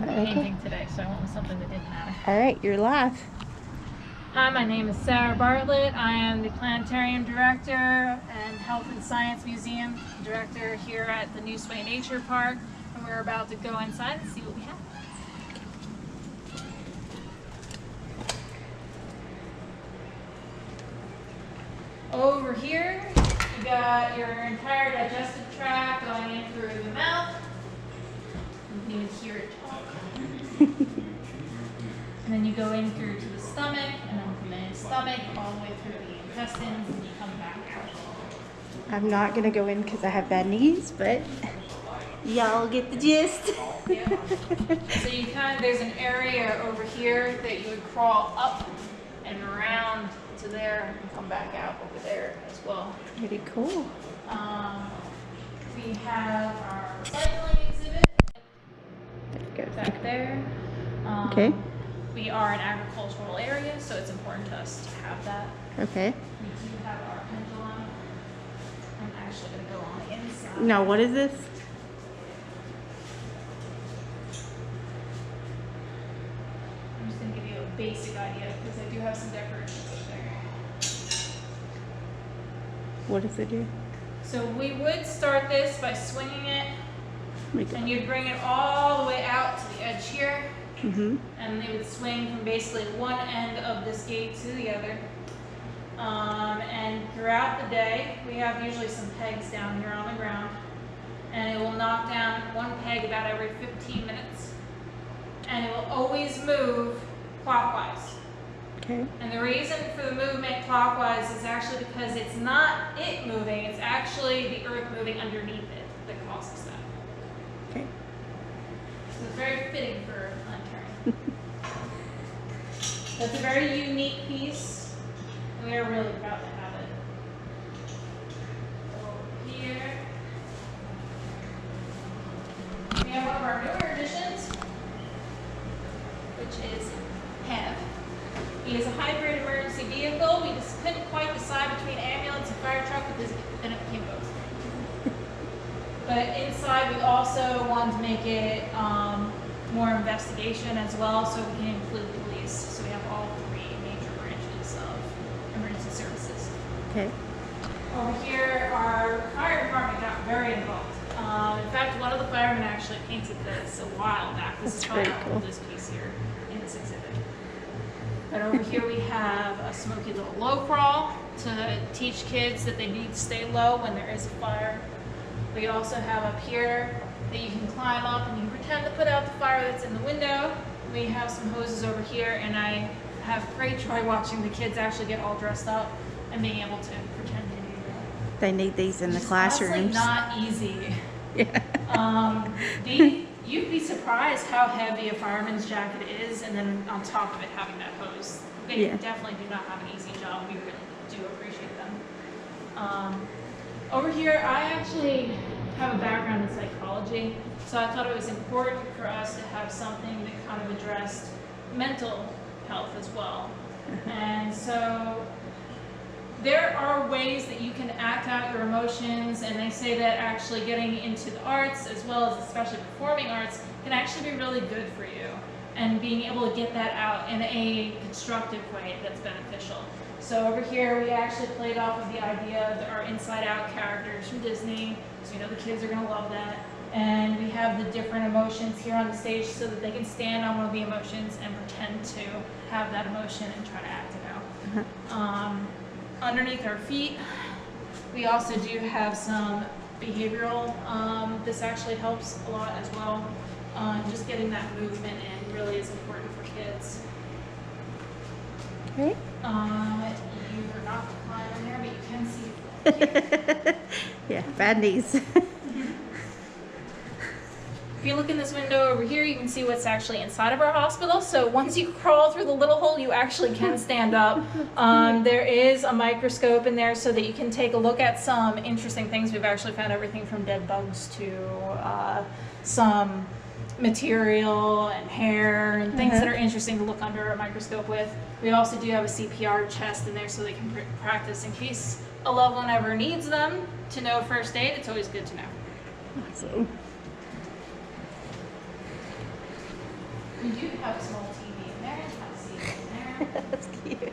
painting today, so I went with something that didn't matter. All right, you're live. Hi, my name is Sarah Bartlett. I am the planetarium director and health and science museum director here at the Neuseway Nature Park, and we're about to go inside and see what we have. Over here, you got your entire digestive tract going in through the mouth. You can even hear it talk. And then you go in through to the stomach, and then from the stomach all the way through the intestines, and you come back out. I'm not gonna go in because I have bad knees, but y'all get the gist. Yeah. So you there's an area over here that you would crawl up and around to there and come back out over there as well. Pretty cool. We have our recycling exhibit back there. Okay. We are an agricultural area, so it's important to us to have that. Okay. We do have our pendulum. I'm actually going to go on the inside. Now, what is this? I'm just going to give you a basic idea because I do have some decorations up there. What does it do? So we would start this by swinging it, Like, and you'd bring it all the way out to the edge here. mm-hmm. And they would swing from basically one end of this gate to the other. And throughout the day, we have usually some pegs down here on the ground, and it will knock down one peg about every 15 minutes, and it will always move clockwise. Okay. And the reason for the movement clockwise is actually because it's not it moving, it's actually the earth moving underneath it that causes that. Okay. So it's very fitting for planetarium. That's a very unique piece, and we are really proud to have it. Over here, we have one of our newer additions, which is HEV. He is a hybrid emergency vehicle. We just couldn't quite decide between ambulance and fire truck because then it became both. But inside, we also wanted to make it more investigation as well, so we can include police. So we have all three major branches of emergency services. Okay. Over here, our fire department got very involved. In fact, one of the firemen actually painted this a while back. This is probably our oldest piece here in this exhibit. But over here we have a smoky little low crawl to teach kids that they need to stay low when there is a fire. We also have up here that you can climb up and you can pretend to put out the fire that's in the window. We have some hoses over here, and I have great joy watching the kids actually get all dressed up and being able to pretend to do that. They need these in the It's classrooms. not easy. Yeah. You'd be surprised how heavy a fireman's jacket is, and then on top of it having that hose. They definitely do not have an easy job. We really do appreciate them. Over here, I actually have a background in psychology, so I thought it was important for us to have something that kind of addressed mental health as well. And so there are ways that you can act out your emotions, and they say that actually getting into the arts, as well as especially performing arts, can actually be really good for you, and being able to get that out in a constructive way that's beneficial. So over here, we actually played off of the idea of our Inside Out characters from Disney, so you know the kids are going to love that. And we have the different emotions here on the stage so that they can stand on one of the emotions and pretend to have that emotion and try to act it out. Underneath our feet, we also do have some behavioral. This actually helps a lot as well. Just getting that movement in really is important for kids. Okay. You are not to climb in there, but you can see. Yeah, bad knees. If you look in this window over here, you can see what's actually inside of our hospital. So once you crawl through the little hole, you actually can stand up. There is a microscope in there so that you can take a look at some interesting things. We've actually found everything from dead bugs to some material and hair and things that are interesting to look under a microscope with. We also do have a CPR chest in there so they can practice in case a loved one ever needs them to know first aid. It's always good to know. Awesome. We do have a small TV in there, a seat in there. That's cute.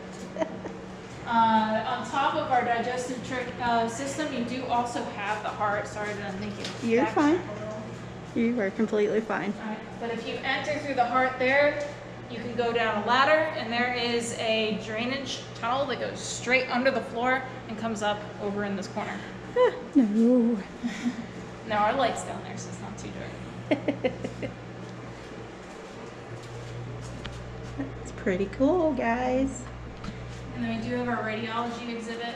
On top of our digestive system, you do also have the heart. Sorry to make it. You're backtrack fine. a little. You are completely fine. All right. But if you enter through the heart there, you can go down a ladder, and there is a drainage tunnel that goes straight under the floor and comes up over in this corner. No. No, our light's down there, so it's not too dark. It's pretty cool, guys. And then we do have our radiology exhibit.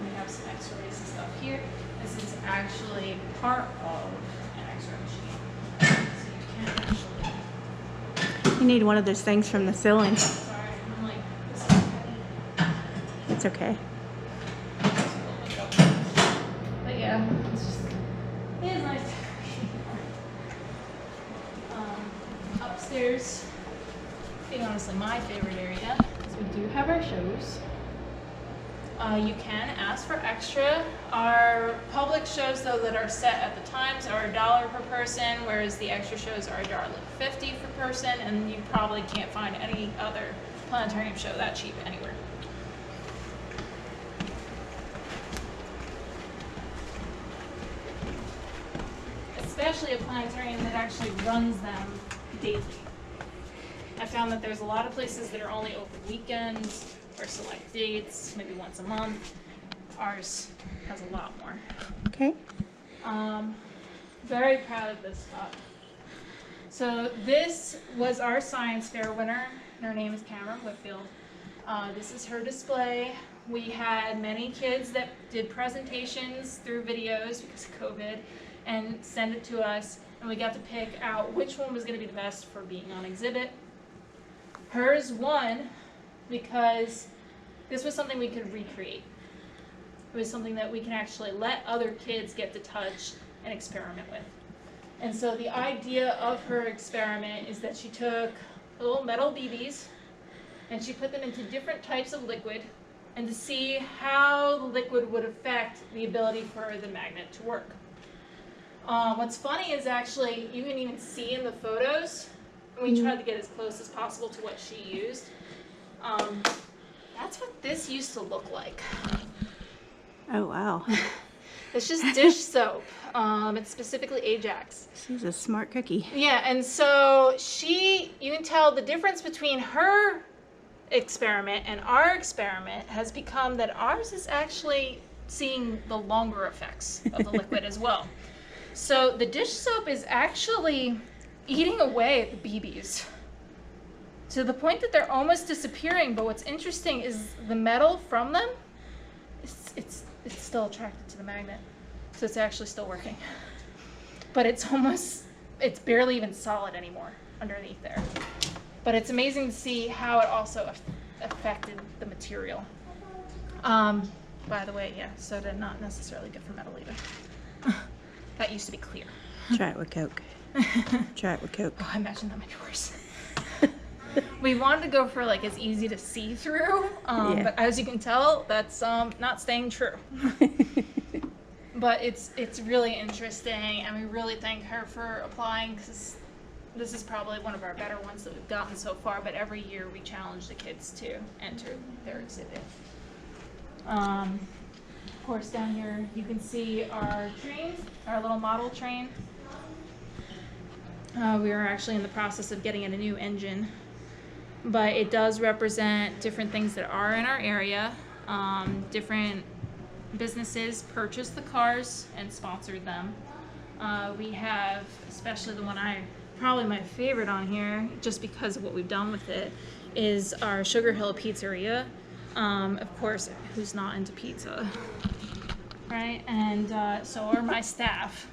We have some x-rays and stuff here. This is actually part of an x-ray machine. So you can't actually... You need one of those things from the ceiling. Sorry, I'm like, this is heavy. It's okay. But yeah, it's just, it is nice. Upstairs, being honestly my favorite area, is we do have our shows. You can ask for extra. Our public shows, though, that are set at the times are $1 per person, whereas the extra shows are $1.50 per person, and you probably can't find any other planetarium show that cheap anywhere. Especially a planetarium that actually runs them daily. I found that there's a lot of places that are only open weekends or select dates, maybe once a month. Ours has a lot more. Okay. Very proud of this spot. So this was our science fair winner, and her name is Cameron Whitfield. This is her display. We had many kids that did presentations through videos because of COVID and send it to us, and we got to pick out which one was going to be the best for being on exhibit. Hers won because this was something we could recreate. It was something that we can actually let other kids get to touch and experiment with. And so the idea of her experiment is that she took little metal BBs and she put them into different types of liquid, and to see how the liquid would affect the ability for the magnet to work. What's funny is actually, you can even see in the photos, and we tried to get as close as possible to what she used. That's what this used to look like. Oh, wow. It's just dish soap. It's specifically Ajax. She's a smart cookie. Yeah, and so you can tell the difference between her experiment and our experiment has become that ours is actually seeing the longer effects of the liquid as well. So the dish soap is actually eating away at the BBs to the point that they're almost disappearing. But what's interesting is the metal from them, it's still attracted to the magnet. So it's actually still working. But it's barely even solid anymore underneath there. But it's amazing to see how it also affected the material. By the way, yeah, soda not necessarily good for metal either. That used to be clear. Try it with Coke. Try it with Coke. Oh, I imagine that might be worse. We wanted to go for like as easy to see through, Yeah. but as you can tell, that's not staying true. But it's really interesting, and we really thank her for applying, because this is probably one of our better ones that we've gotten so far. But every year we challenge the kids to enter their exhibit. Of course, down here you can see our train, our little model train. We are actually in the process of getting in a new engine, but it does represent different things that are in our area. Different businesses purchased the cars and sponsored them. We have, especially the one probably my favorite on here, just because of what we've done with it, is our Sugar Hill Pizzeria. Of course, who's not into pizza, right? And so are my staff.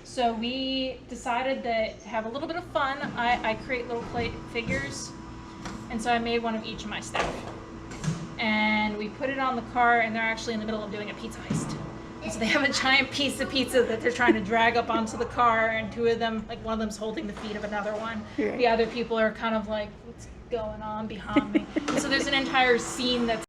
So we decided that to have a little bit of fun, I create little plate figures, and so I made one of each of my staff. And we put it on the car, and they're actually in the middle of doing a pizza heist. And so they have a giant piece of pizza that they're trying to drag up onto the car, and two of them, like one of them's holding the feet of another one. Right. The other people are kind of like, what's going on behind me? So there's an entire scene that's